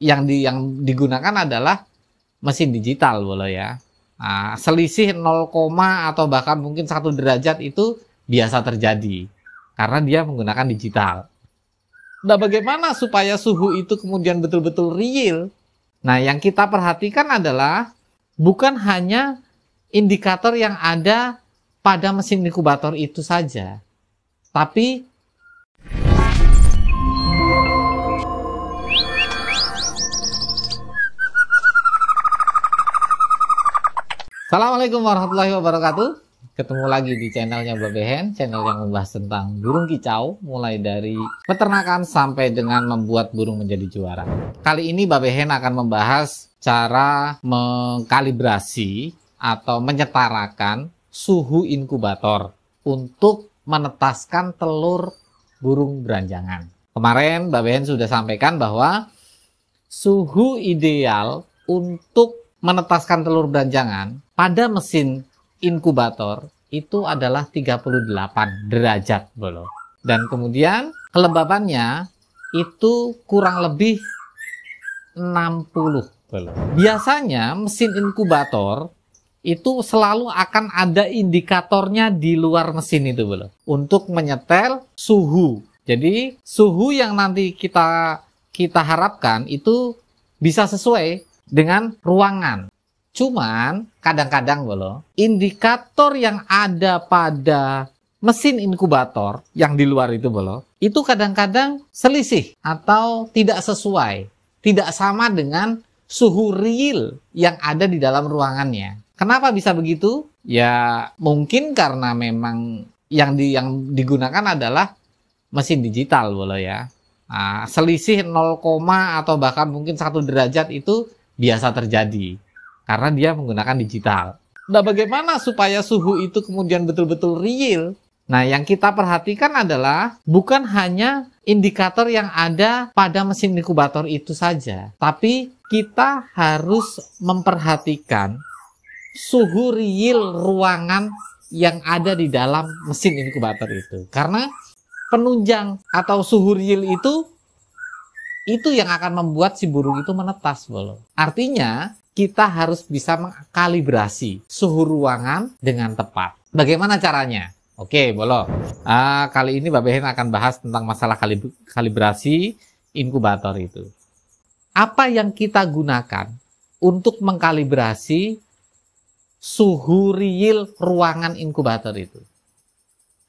yang digunakan adalah mesin digital boleh ya. Nah, selisih 0, atau bahkan mungkin 1 derajat itu biasa terjadi karena dia menggunakan digital. Nah, bagaimana supaya suhu itu kemudian betul-betul real? Nah, yang kita perhatikan adalah bukan hanya indikator yang ada pada mesin inkubator itu saja, tapi Assalamualaikum warahmatullahi wabarakatuh. Ketemu lagi di channelnya Babehen, channel yang membahas tentang burung kicau, mulai dari peternakan sampai dengan membuat burung menjadi juara. Kali ini Babehen akan membahas cara mengkalibrasi atau menyetarakan suhu inkubator untuk menetaskan telur burung beranjangan. Kemarin Babehen sudah sampaikan bahwa suhu ideal untuk menetaskan telur beranjangan pada mesin inkubator itu adalah 38 derajat bolo. Dan kemudian kelembabannya itu kurang lebih 60 bolo. Biasanya mesin inkubator itu selalu akan ada indikatornya di luar mesin itu bolo, untuk menyetel suhu. Jadi suhu yang nanti kita harapkan itu bisa sesuai dengan ruangan. Cuman kadang-kadang bolo, indikator yang ada pada mesin inkubator yang di luar itu bolo, itu kadang-kadang selisih atau tidak sesuai, tidak sama dengan suhu real yang ada di dalam ruangannya. Kenapa bisa begitu? Ya mungkin karena memang yang digunakan adalah mesin digital bolo ya. Nah, selisih 0, atau bahkan mungkin 1 derajat itu biasa terjadi karena dia menggunakan digital. Nah, bagaimana supaya suhu itu kemudian betul-betul real? Nah, yang kita perhatikan adalah bukan hanya indikator yang ada pada mesin inkubator itu saja, tapi kita harus memperhatikan suhu real ruangan yang ada di dalam mesin inkubator itu. Karena penunjang atau suhu real itu yang akan membuat si burung itu menetas bolo. Artinya kita harus bisa mengkalibrasi suhu ruangan dengan tepat. Bagaimana caranya? Oke bolo, kali ini Babehen akan bahas tentang masalah kalibrasi inkubator itu. Apa yang kita gunakan untuk mengkalibrasi suhu real ruangan inkubator itu?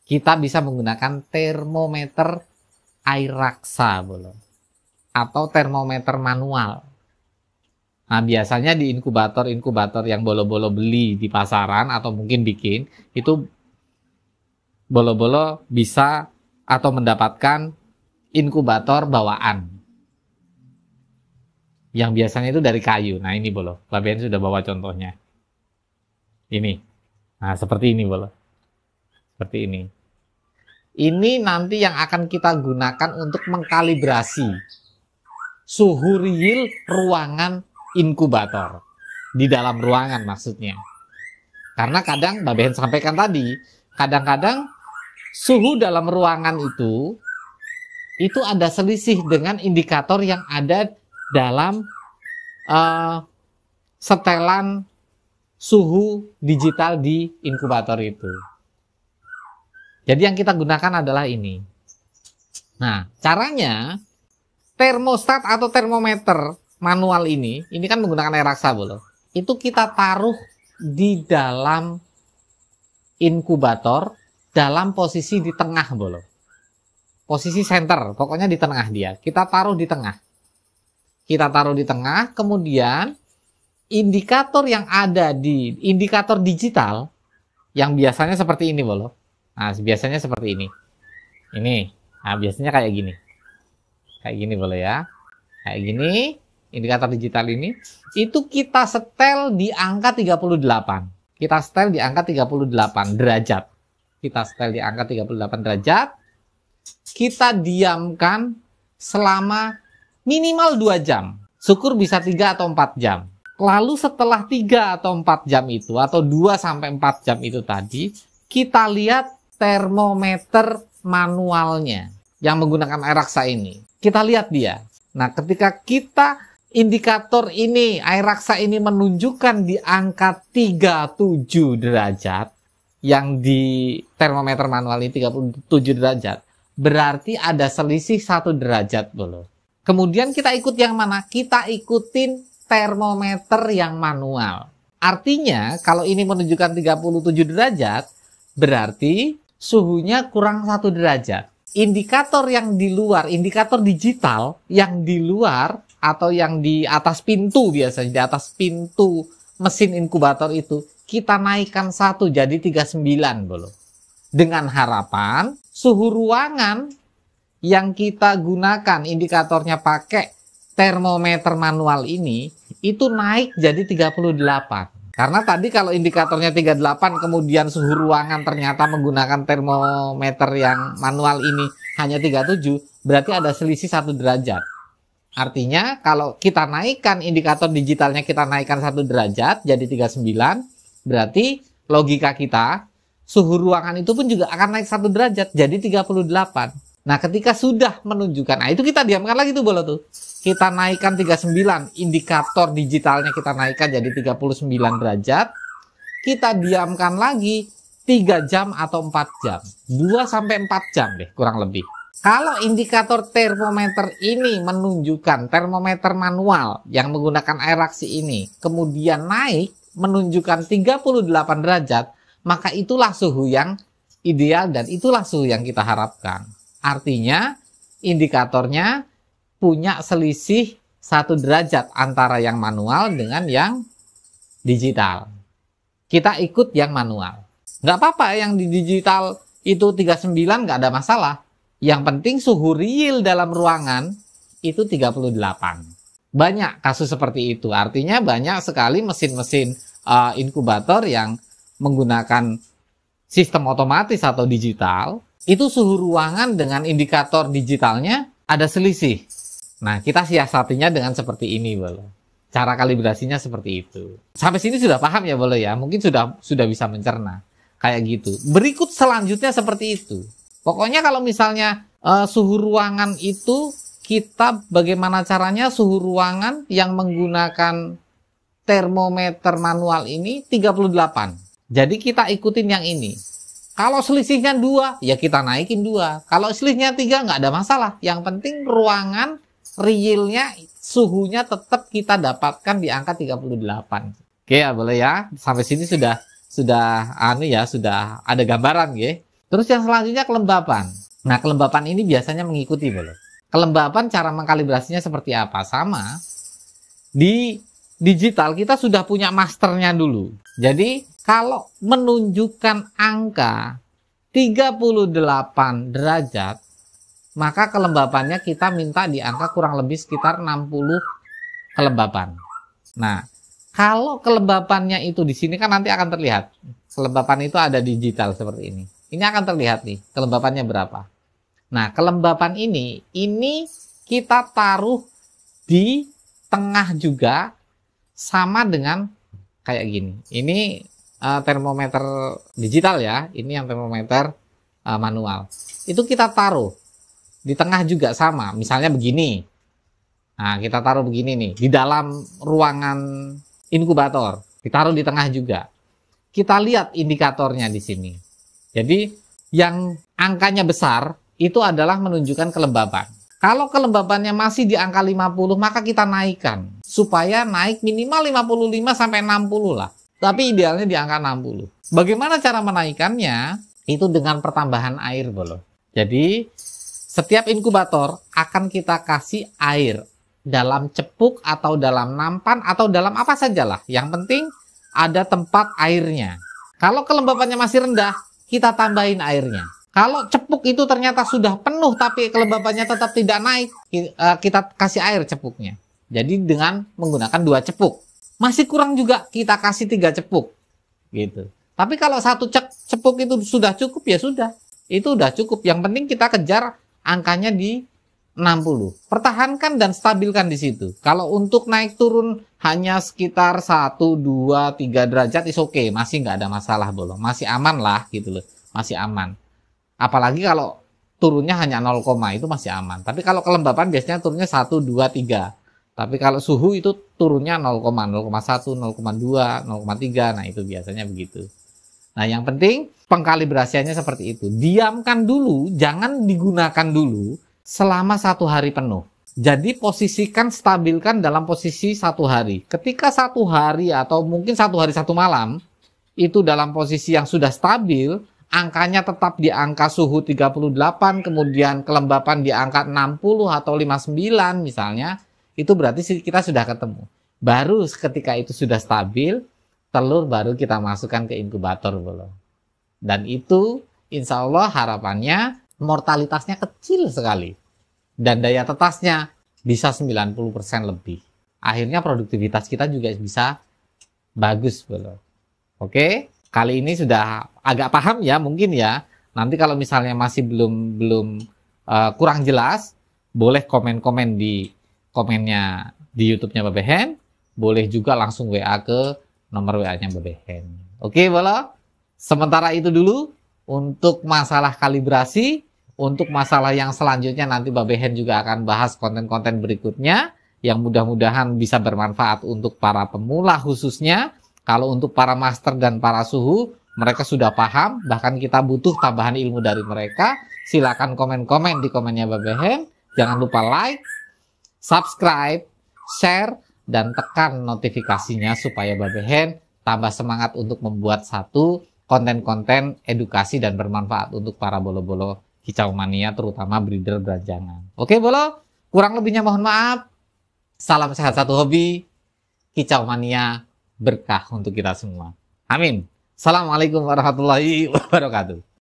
Kita bisa menggunakan termometer air raksa bolo, atau termometer manual. Nah, biasanya di inkubator yang bolo-bolo beli di pasaran atau mungkin bikin, itu bolo-bolo bisa atau mendapatkan inkubator bawaan. Yang biasanya itu dari kayu. Nah, ini bolo. Babehen sudah bawa contohnya. Ini. Nah, seperti ini bolo. Seperti ini. Ini nanti yang akan kita gunakan untuk mengkalibrasi suhu real ruangan inkubator. Di dalam ruangan maksudnya. Karena kadang, Babehen sampaikan tadi, kadang-kadang suhu dalam ruangan itu ada selisih dengan indikator yang ada dalam setelan suhu digital di inkubator itu. Jadi yang kita gunakan adalah ini. Nah, caranya termostat atau termometer manual ini kan menggunakan air raksa bolo. Itu kita taruh di dalam inkubator dalam posisi di tengah bolo. Posisi center, pokoknya di tengah dia. Kita taruh di tengah. Kita taruh di tengah, kemudian indikator yang ada di indikator digital yang biasanya seperti ini bolo. Nah, biasanya seperti ini. Ini. Nah, biasanya kayak gini. Kayak gini boleh ya. Kayak gini, indikator digital ini. Itu kita setel di angka 38. Kita setel di angka 38 derajat. Kita setel di angka 38 derajat. Kita diamkan selama minimal 2 jam. Syukur bisa 3 atau 4 jam. Lalu setelah 3 atau 4 jam itu, atau 2 sampai 4 jam itu tadi, kita lihat termometer manualnya yang menggunakan air raksa ini. Kita lihat dia. Nah, ketika kita indikator ini, air raksa ini menunjukkan di angka 37 derajat, yang di termometer manual ini 37 derajat, berarti ada selisih 1 derajat dulu. Kemudian kita ikut yang mana? Kita ikutin termometer yang manual. Artinya kalau ini menunjukkan 37 derajat, berarti suhunya kurang 1 derajat. Indikator yang di luar, indikator digital yang di luar atau yang di atas pintu, biasanya di atas pintu mesin inkubator itu, kita naikkan 1 jadi 39 dulu. Dengan harapan suhu ruangan yang kita gunakan indikatornya pakai termometer manual ini itu naik jadi 38. Karena tadi kalau indikatornya 38 kemudian suhu ruangan ternyata menggunakan termometer yang manual ini hanya 37, berarti ada selisih 1 derajat. Artinya kalau kita naikkan indikator digitalnya, kita naikkan 1 derajat jadi 39, berarti logika kita suhu ruangan itu pun juga akan naik 1 derajat jadi 38. Nah, ketika sudah menunjukkan, nah itu kita diamkan lagi tuh bola tuh. Kita naikkan 39, indikator digitalnya kita naikkan jadi 39 derajat. Kita diamkan lagi 3 jam atau 4 jam. 2-4 jam deh kurang lebih. Kalau indikator termometer ini menunjukkan, termometer manual yang menggunakan air aksi ini, kemudian naik menunjukkan 38 derajat, maka itulah suhu yang ideal dan itulah suhu yang kita harapkan. Artinya indikatornya punya selisih 1 derajat antara yang manual dengan yang digital. Kita ikut yang manual. Nggak apa-apa yang di digital itu 39, nggak ada masalah. Yang penting suhu real dalam ruangan itu 38. Banyak kasus seperti itu. Artinya banyak sekali mesin-mesin inkubator yang menggunakan sistem otomatis atau digital, itu suhu ruangan dengan indikator digitalnya ada selisih. Nah, kita siasatinya dengan seperti ini, Bolo. Cara kalibrasinya seperti itu. Sampai sini sudah paham ya, Bolo ya? Mungkin sudah bisa mencerna. Kayak gitu. Berikut selanjutnya seperti itu. Pokoknya kalau misalnya suhu ruangan itu, kita bagaimana caranya suhu ruangan yang menggunakan termometer manual ini 38. Jadi kita ikutin yang ini. Kalau selisihnya 2, ya kita naikin 2. Kalau selisihnya 3, nggak ada masalah. Yang penting ruangan realnya, suhunya tetap kita dapatkan di angka 38. Oke ya, boleh ya. Sampai sini sudah ada gambaran ya. Terus yang selanjutnya kelembapan. Nah, kelembapan ini biasanya mengikuti, boleh. Kelembapan cara mengkalibrasinya seperti apa? Sama. Di digital kita sudah punya masternya dulu. Jadi kalau menunjukkan angka 38 derajat, maka kelembapannya kita minta di angka kurang lebih sekitar 60 kelembapan. Nah, kalau kelembapannya itu di sini kan nanti akan terlihat. Kelembapan itu ada digital seperti ini. Ini akan terlihat nih, kelembapannya berapa. Nah, kelembapan ini kita taruh di tengah juga sama dengan kayak gini. Ini termometer digital ya, ini yang termometer manual. Itu kita taruh di tengah juga sama, misalnya begini. Nah, kita taruh begini nih, di dalam ruangan inkubator, ditaruh di tengah juga. Kita lihat indikatornya di sini. Jadi, yang angkanya besar, itu adalah menunjukkan kelembapan. Kalau kelembapannya masih di angka 50, maka kita naikkan. Supaya naik minimal 55 sampai 60 lah. Tapi idealnya di angka 60. Bagaimana cara menaikkannya? Itu dengan pertambahan air, Bolo. Jadi, setiap inkubator akan kita kasih air dalam cepuk atau dalam nampan atau dalam apa sajalah. Yang penting ada tempat airnya. Kalau kelembapannya masih rendah, kita tambahin airnya. Kalau cepuk itu ternyata sudah penuh tapi kelembapannya tetap tidak naik, kita kasih air cepuknya. Jadi dengan menggunakan 2 cepuk. Masih kurang juga, kita kasih 3 cepuk. Gitu. Tapi kalau 1 cepuk itu sudah cukup, ya sudah. Itu udah cukup. Yang penting kita kejar angkanya di 60. Pertahankan dan stabilkan di situ. Kalau untuk naik turun hanya sekitar 1, 2, 3 derajat is oke. Masih nggak ada masalah, Bolo. Masih aman lah gitu loh. Masih aman. Apalagi kalau turunnya hanya 0, itu masih aman. Tapi kalau kelembapan biasanya turunnya 1, 2, 3. Tapi kalau suhu itu turunnya 0,1, 0,2, 0,3. Nah, itu biasanya begitu. Nah, yang penting pengkalibrasiannya seperti itu. Diamkan dulu, jangan digunakan dulu selama 1 hari penuh. Jadi posisikan, stabilkan dalam posisi 1 hari. Ketika 1 hari atau mungkin 1 hari 1 malam, itu dalam posisi yang sudah stabil, angkanya tetap di angka suhu 38, kemudian kelembapan di angka 60 atau 59 misalnya, itu berarti kita sudah ketemu. Baru ketika itu sudah stabil, telur baru kita masukkan ke inkubator. Dan itu insya Allah harapannya mortalitasnya kecil sekali. Dan daya tetasnya bisa 90% lebih. Akhirnya produktivitas kita juga bisa bagus. Oke, kali ini sudah agak paham ya mungkin ya. Nanti kalau misalnya masih belum kurang jelas, boleh komen-komen di komennya di YouTube-nya Babehen, boleh juga langsung WA ke nomor WA-nya Babehen. Oke, Bolo. Sementara itu dulu untuk masalah kalibrasi, untuk masalah yang selanjutnya nanti Babehen juga akan bahas konten-konten berikutnya yang mudah-mudahan bisa bermanfaat untuk para pemula khususnya. Kalau untuk para master dan para suhu, mereka sudah paham, bahkan kita butuh tambahan ilmu dari mereka. Silakan komen-komen di komennya Babehen. Jangan lupa like, subscribe, share, dan tekan notifikasinya supaya Babehen tambah semangat untuk membuat satu konten-konten edukasi dan bermanfaat untuk para bolo-bolo kicau mania, terutama breeder beranjangan. Oke, Bolo, kurang lebihnya mohon maaf. Salam sehat satu hobi, kicau mania berkah untuk kita semua. Amin. Assalamualaikum warahmatullahi wabarakatuh.